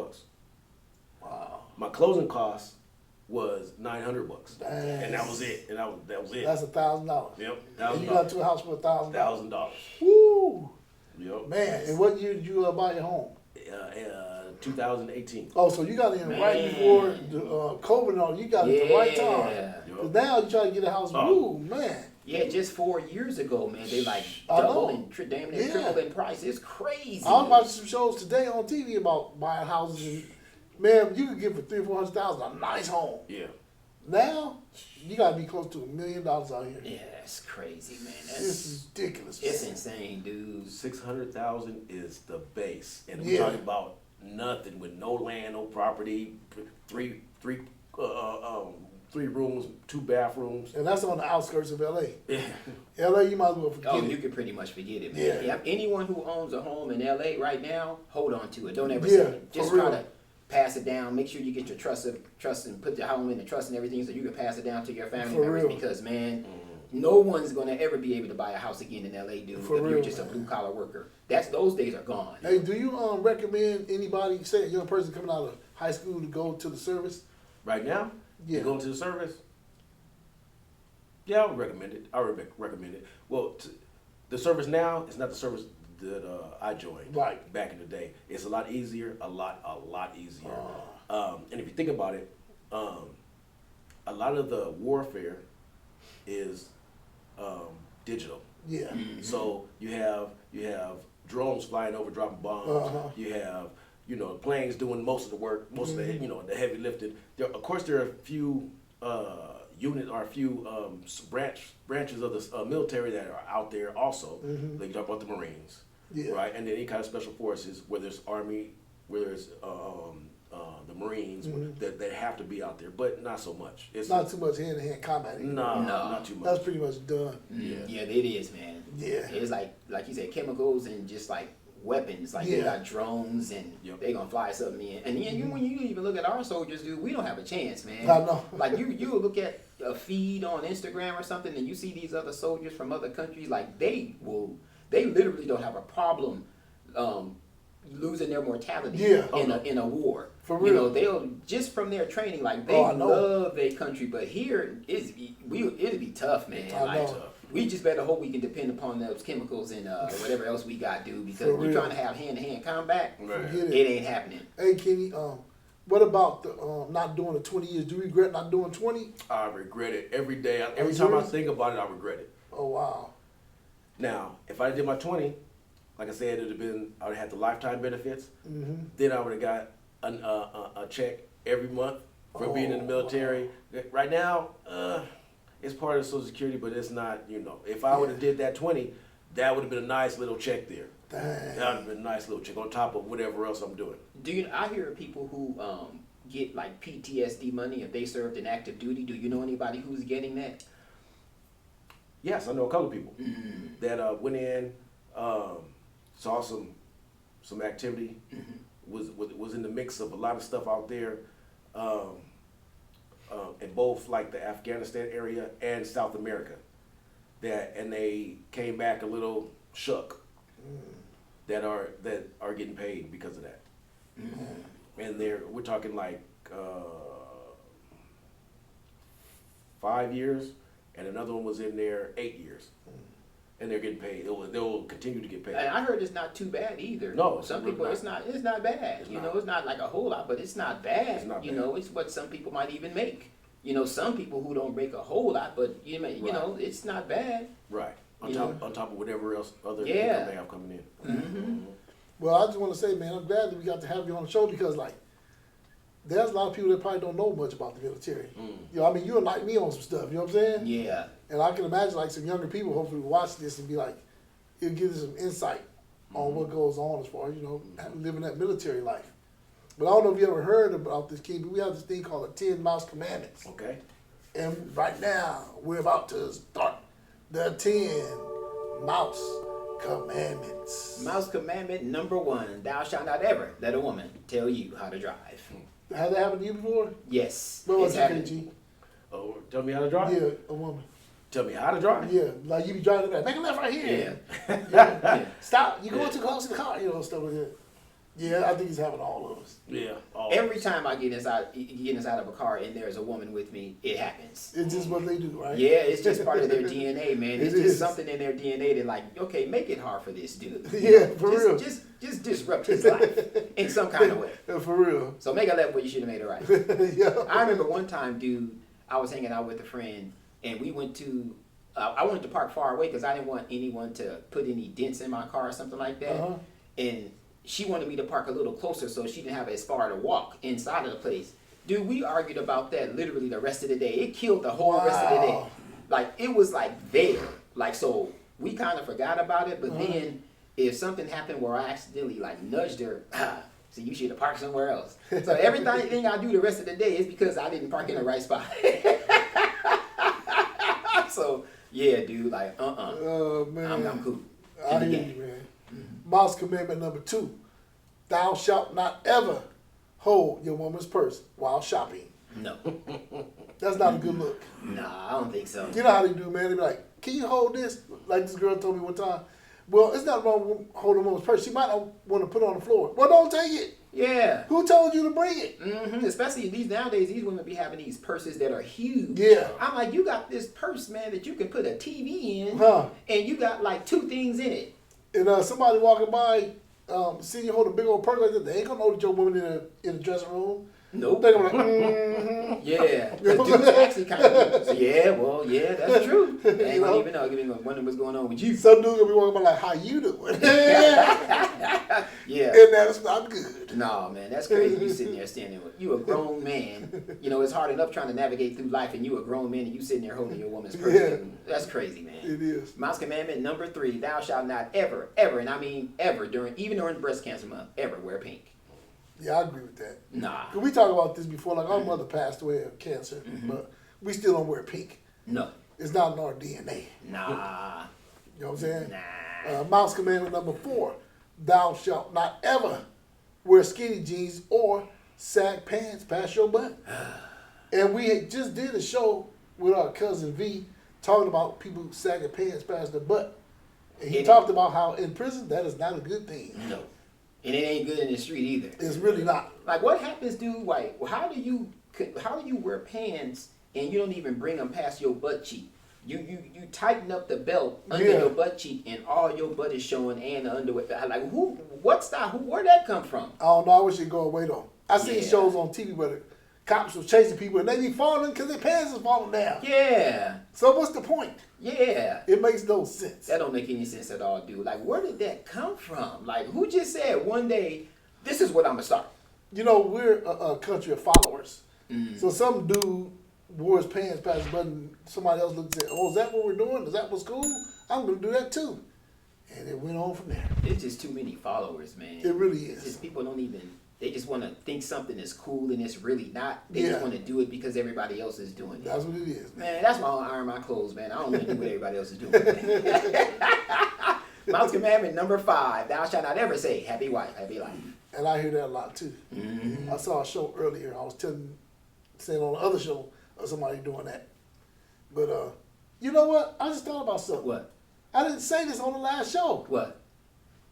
Wow. My closing cost was $900, Dang. and that was it. And that was it. That's $1,000. Yep, And you got to a house for $1,000. $1,000. Woo! Yep. Man, and what year did you buy your home? 2018. Oh, so you got in right before the COVID and all. You got it at the right time. Yeah. 'Cause now you try to get a house. Ooh, man. Yeah, just 4 years ago, man, they like I doubled know. and damn near Yeah. tripled in price. It's crazy. I was watching some shows today on TV about buying houses, and man, you could get for $300,000-400,000 a nice home. Yeah. Now you got to be close to $1 million out here. Yeah, that's crazy, man. This is ridiculous. It's insane, dude. 600,000 is the base, and Yeah. we're talking about nothing with no land, no property, three rooms, 2 bathrooms. And that's on the outskirts of LA. Yeah. LA, you might as well forget Oh, it. you could pretty much forget it, man. Yeah. Yeah. Anyone who owns a home in LA right now, hold on to it. Don't ever Yeah, sell it. Just for try real. to pass it down. Make sure you get your trust and put the home in the trust and everything so you can pass it down to your family For members real. because, man, no one's gonna ever be able to buy a house again in LA, dude, For if you're real, just a man. blue collar worker. Those days are gone. Hey, do you recommend anybody, say a young person coming out of high school, to go to the service? Right now, Yeah. to go into the service, yeah, I would recommend it. I would recommend it. Well, the service now is not the service that I joined Right. back in the day. It's a lot easier, a lot easier. And if you think about it, a lot of the warfare is digital. Yeah. So you have drones flying over dropping bombs. You have planes doing most of the work, most of the the heavy lifting. Of course, there are a few units or a few branches of the military that are out there also. Like you talk about the Marines, right, and then any kind of special forces, whether it's Army, whether it's the Marines, that they have to be out there, but not so much. It's not too much hand-to-hand combat anymore. No, not too much. That's pretty much done. Yeah, it is, man. Yeah. It's like you said, chemicals and just like weapons. Like they got drones and they gonna fly something in. And then when you even look at our soldiers, dude, we don't have a chance, man. I know. Like you look at a feed on Instagram or something, and you see these other soldiers from other countries, like they literally don't have a problem losing their mortality in a war. For real. They'll just from their training, like they love their country. But here it'd be tough, man. We just better hope we can depend upon those chemicals and whatever else we got, dude. Because you're trying to have hand-to-hand combat, it ain't happening. Hey, Kenny, what about the not doing the 20 years? Do you regret not doing 20? I regret it every day. Every time I think about it, I regret it. Oh wow. Now, if I did my 20, like I said, I would have had the lifetime benefits. Then I would have got a check every month for being in the military. Wow. Right now, it's part of Social Security, but it's not. If I would have did that 20, that would have been a nice little check there. Dang. That would have been a nice little check on top of whatever else I'm doing. I hear people who get like PTSD money if they served in active duty. Do you know anybody who's getting that? Yes, I know a couple of people that went in, saw some activity, was in the mix of a lot of stuff out there, in both like the Afghanistan area and South America. And they came back a little shook. That are getting paid because of that. And we're talking like 5 years, and another one was in there 8 years, and they're getting paid. They'll continue to get paid. And I heard it's not too bad either. No, some people it's not bad. It's not like a whole lot, but it's not bad. It's not bad. It's what some people might even make. Some people who don't make a whole lot, but it's not bad. Right. On top of whatever else other income they have coming in. Well, I just want to say, man, I'm glad that we got to have you on the show because, like, there's a lot of people that probably don't know much about the military. You enlighten me on some stuff. You know what I'm saying? Yeah. And I can imagine, like, some younger people hopefully will watch this and be like, it'll give them some insight on what goes on as far as, living that military life. But I don't know if you ever heard about this, kid, but we have this thing called the 10 Mouse Commandments. Okay. And right now, we're about to start the 10 Mouse Commandments. Mouse commandment number 1: Thou shalt not ever let a woman tell you how to drive. Has that happened to you before? Yes. What was it's it, happened. KG? Oh, tell me how to drive? Yeah, a woman. Tell me how to drive? Yeah, like you be driving back. Make a left right here. Yeah. Yeah. Stop. You're going too close to the car. Stuff like that. Yeah, I think it's happened to all of us. Yeah. Every time I get inside of a car and there's a woman with me, it happens. It's just what they do, right? Yeah, it's just part of their DNA, man. It's It just is. something in their DNA that, like, okay, make it hard for this dude. Yeah, for real. Just disrupt his life in some kind of way. For real. So make a left where you should have made it right. Yeah. I remember one time, dude, I was hanging out with a friend, and we went to, I wanted to park far away because I didn't want anyone to put any dents in my car or something like that. And she wanted me to park a little closer so she didn't have as far to walk inside of the place. Dude, we argued about that literally the rest of the day. It killed the whole rest of the day. Like, it was like there. Like, so we kind of forgot about it, but then if something happened where I accidentally like nudged her, so you should have parked somewhere else. So everything I do the rest of the day is because I didn't park in the right spot. So yeah, dude, like Oh man. I'm cool. I hear you, man. Mouse commandment number 2: Thou shalt not ever hold your woman's purse while shopping. No. That's not a good look. Nah, I don't think so. You know how they do, man. They be like, "Can you hold this?" Like this girl told me one time. Well, it's not wrong with holding a woman's purse. She might not want to put it on the floor. Well, don't take it. Yeah. Who told you to bring it? Especially nowadays, these women be having these purses that are huge. Yeah. I'm like, you got this purse, man, that you can put a TV in, and you got like 2 things in it. And somebody walking by, see you hold a big old purse like that, they ain't gonna know that your woman in a dressing room. Nope. They're gonna be like, Yeah, You know the what dudes I'm saying? actually kind of. So yeah, well, yeah, that's true. They ain't You know? gonna even know. Give me wonder what's going on with you. Some dudes gonna be walking by like, how you doing? Yeah. And that's not good. No, man, that's crazy. You sitting there standing with you a grown man. You know, it's hard enough trying to navigate through life, and you a grown man, and you sitting there holding your woman's purse. Yeah. That's crazy, man. It is. Mouse commandment number 3: Thou shalt not ever, and I mean ever, even during breast cancer month, ever wear pink. Yeah, I agree with that. Nah. 'Cause we talked about this before. Like our mother passed away of cancer, but we still don't wear pink. No. It's not in our DNA. Nah. You know what I'm saying? Nah. Mouse commandment number 4: Thou shalt not ever wear skinny jeans or sag pants past your butt. And we had just did a show with our cousin V talking about people sagging pants past their butt. And he talked about how in prison that is not a good thing. No. And it ain't good in the street either. It's really not. Like, what happens, dude? Like, how do you wear pants and you don't even bring them past your butt cheek? You tighten up the belt under your butt cheek and all your butt is showing and the underwear. Like, where'd that come from? I don't know. I wish it'd go away though. I seen Yeah. shows on TV where the cops was chasing people and they be falling because their pants is falling down. Yeah. So what's the point? Yeah. It makes no sense. That don't make any sense at all, dude. Like, where did that come from? Like, who just said one day, this is what I'm going to start? You know, we're a country of followers. So some dude wore his pants past his butt and somebody else looked and said, oh, is that what we're doing? Is that what's cool? I'm going to do that too. And it went on from there. It's just too many followers, man. It really It's is. just people don't even, they just want to think something is cool and it's really not. They Yeah. just want to do it because everybody else is doing it. That's what it is, man. Man, that's why I don't iron my clothes, man. I don't want to do what everybody else is doing. Mouse commandment number 5: Thou shalt not ever say, happy wife, happy life. And I hear that a lot too. Mm-hmm. I saw a show earlier. I was saying on the other show of somebody doing that. But you know what? I just thought about something. What? I didn't say this on the last show. What?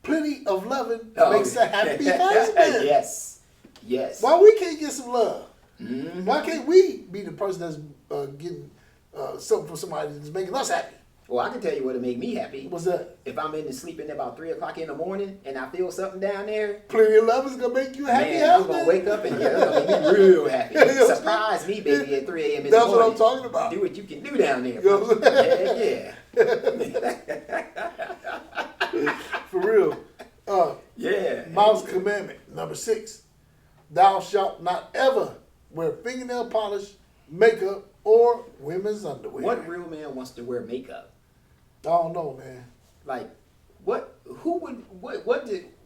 Plenty of loving Oh. makes a happy husband. Yes. Yes. Why we can't get some love? Mhm. Why can't we be the person that's getting something from somebody that's making us happy? Well, I can tell you what'll make me happy. What's that? If I'm in the sleeping about 3 o'clock in the morning and I feel something down there, Plenty of love is gonna make you a happy man, I'm husband. gonna wake up and it's gonna make me real happy. Surprise me, baby, at 3 a.m. in That's the morning. what I'm talking about. Do what you can do down there. You know what I'm Yeah. For real. Yeah. Mouse commandment number 6: Thou shalt not ever wear fingernail polish, makeup, or women's underwear. What real man wants to wear makeup? I don't know, man. Like,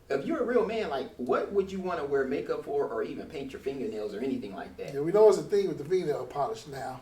if you're a real man, like, what would you want to wear makeup for or even paint your fingernails or anything like that? Yeah, we know it's a thing with the fingernail polish now.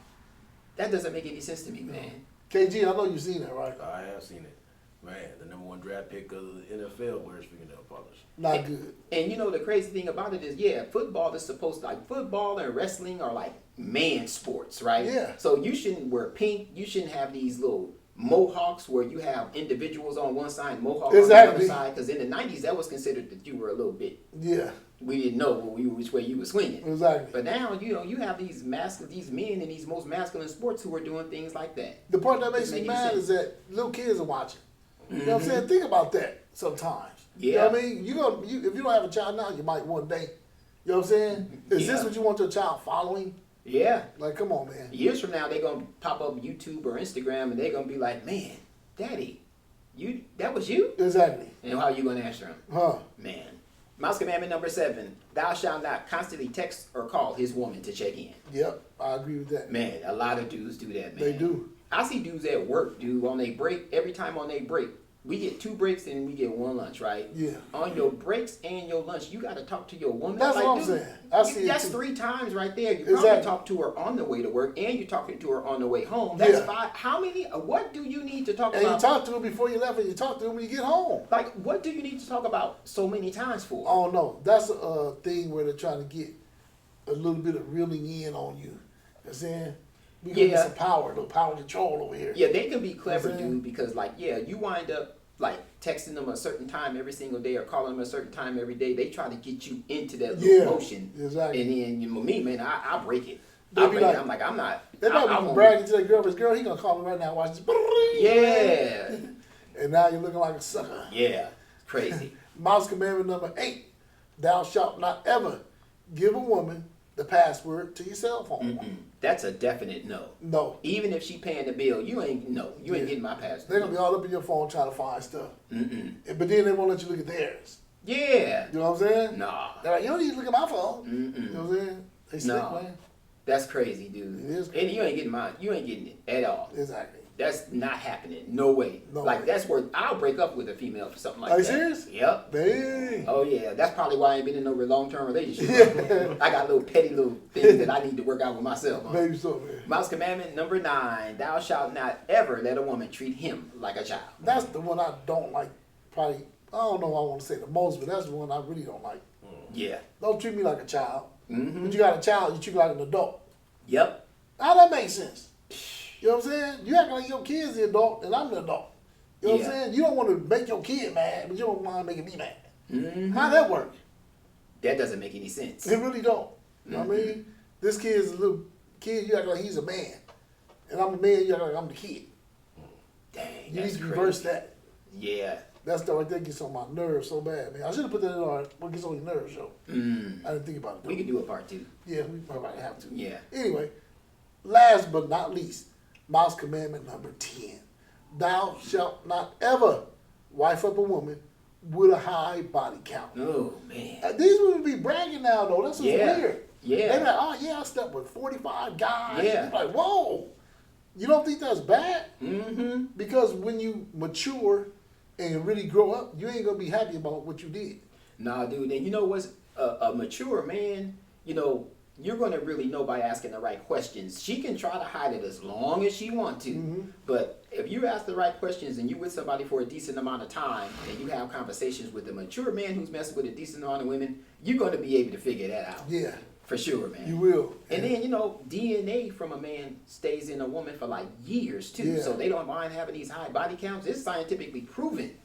That doesn't make any sense to me, man. KG, I know you've seen that, right? I have seen it. Man, the number 1 draft pick of the NFL wears fingernail polish. Not good. And you know the crazy thing about it is, yeah, football is supposed to, like, football and wrestling are like man sports, right? Yeah. So you shouldn't wear pink. You shouldn't have these little mohawks where you have individuals on one side, mohawks on the other Exactly. side. Because in the 90s, that was considered that you were a little bit, Yeah, we didn't know which way you were swinging. exactly. But now, you know, you have these men in these most masculine sports who are doing things like that. The part that makes Doesn't me make any mad sense. is that little kids are watching. You know what I'm saying? Think about that sometimes. You know Yeah. what I mean? If you don't have a child now, you might one day. You know what I'm saying? Is this Yeah. what you want your child following? Yeah. Like, come on, man. Years from now, they're going to pop up YouTube or Instagram and they're going to be like, man, Daddy, that was you? Exactly. And how are you going to answer him? Huh. Man. Mouse commandment number 7: Thou shalt not constantly text or call his woman to check in. Yep, I agree with that. Man, a lot of dudes do that, man. They do. I see dudes at work, dude, on their break. Every time on their break, we get 2 breaks and we get 1 lunch, right? Yeah. On your breaks and your lunch, you got to talk to your woman. That's like, what I'm dude, saying. I see it that's too. 3 times right there. You probably Exactly. talk to her on the way to work and you're talking to her on the way home. That's Yeah. 5. How many? What do you need to talk And you about? talk to them before you left, and you talk to them when you get home. Like, what do you need to talk about so many times for? Oh no, that's a thing where they're trying to get a little bit of reeling in on you. You know what I'm saying? We gonna Yeah. get some power, little power control over here. Yeah, they can be clever, You know what I'm dude, because, like, yeah, you wind up, like, texting them a certain time every single day or calling them a certain time every day. They try to get you into that little Yeah, motion. exactly. And then, you know, me, man, I break it. They I be break like- it. I'm like, I'm not. They I probably be won't- bragging to their girlfriend's girl, he gonna call me right now, watch this. Yeah. And now you're looking like a sucker. Yeah. Crazy. Mouse commandment number 8: Thou shalt not ever give a woman the password to your cell phone. That's a definite no. No. Even if she paying the bill, you ain't getting my password. They're gonna be all up in your phone trying to find stuff. But then they won't let you look at theirs. Yeah. You know what I'm saying? Nah. They're like, you don't need to look at my phone. You know what I'm saying? They slick, Nah. man. That's crazy, dude. It is And crazy. you ain't getting mine. You ain't getting it at all. Exactly. That's not happening. No way. No like way. that's where I'll break up with a female for something like Are you that. serious? Yep. Dang. Oh yeah. That's probably why I ain't been in no long-term relationship. I got little petty little things that I need to work out with myself. Huh? Maybe so, man. Mouse commandment number 9: Thou shalt not ever let a woman treat him like a child. That's the one I don't like. Probably, I don't know if I want to say the most, but that's the one I really don't like. Yeah. Don't treat me like a child. When you got a child, you treat me like an adult. Yep. How that make sense? You know what I'm saying? You act like your kid's the adult and I'm the adult. You know what I'm saying? You don't want to make your kid mad, but you don't mind making me mad. How that work? That doesn't make any sense. It really don't. You know what I mean? This kid is a little kid, you act like he's a man. And I'm a man, you act like I'm the kid. Dang. You That's need to crazy. reverse that. Yeah. That stuff right there gets on my nerves so bad, man. I should have put that in our What Gets On Your Nerves show. I didn't think about it. We could do a part 2. Yeah, we probably have to. Yeah. Anyway, last but not least, Mouse commandment number 10. Thou shalt not ever wife up a woman with a high body count. Oh man. These women be bragging now, though. That's what's weird. Yeah. They be like, oh yeah, I slept with 45 guys. Yeah. You're like, whoa. You don't think that's bad? Mm-hmm. Because when you mature and really grow up, you ain't gonna be happy about what you did. Nah, dude. And you know what's a mature man? You know, you're gonna really know by asking the right questions. She can try to hide it as long as she wants to, but if you ask the right questions and you with somebody for a decent amount of time and you have conversations with a mature man who's messing with a decent amount of women, you're gonna be able to figure that out. Yeah. For sure, man. You will. And then, you know, DNA from a man stays in a woman for like years too. Yeah. So they don't mind having these high body counts. It's scientifically proven.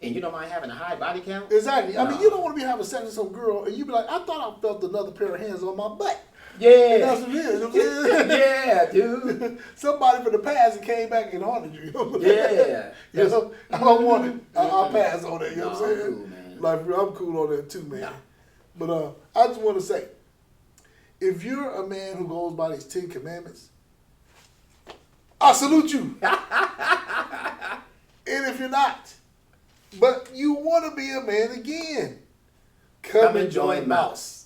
And you don't mind having a high body count? Exactly. I Nah. mean, you don't want to be having sex with some girl and you be like, I thought I felt another pair of hands on my butt. Yeah. That's what it is. You know what I'm saying? Yeah, dude. Somebody from the past that came back and haunted you. You know what I'm Yeah. saying? You know, I don't want it. I'll pass on that. You know what Nah, I'm I'm saying? cool, man. Like, I'm cool on that too, man. Nah. But I just want to say, if you're a man who goes by these 10 commandments, I salute you. And if you're not, but you want to be a man again, come and join Mouse.